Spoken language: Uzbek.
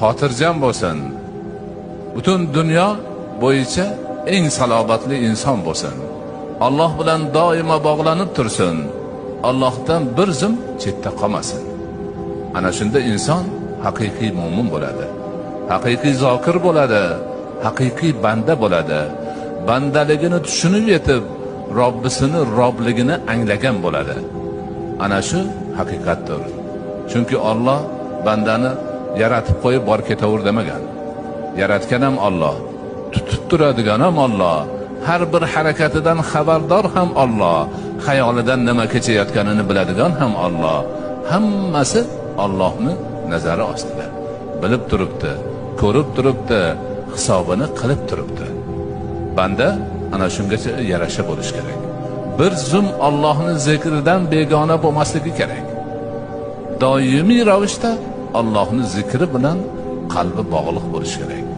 xotirjam bo'lsin. Butun dunyo bo'yicha eng salobatli inson bo'lsin. Alloh bilan doimo bog'lanib tursin. Allohdan bir zum chetda qolmasin. Ana shunda inson haqiqiy mo'min bo'ladi. Haqiqiy zokir bo'ladi. Haqiqiy banda bo'ladi. Bandaligini tushunib yetib, Robbisini robligini anglagan bo'ladi. Ana shu haqiqatdir. Chunki Alloh bandani yaratib qo'yib bor ketaver demagan. Yaratgan ham Alloh, tutib turadigan ham Alloh, har bir harakatidan xabardor ham Alloh, xayolidan nima kechayotganini biladigan ham Alloh. Hammasi Allohning nazari ostida. Bilib turibdi, ko'rib turibdi, hisobini qilib turibdi. Banda ana shungacha yarasha bo'lish kerak. Bir zum Allohning zikridan begona bo'lmasligi kerak. Doimiy ravishda Allohning zikri bilan qalbi bog'liq bo'lish kerak.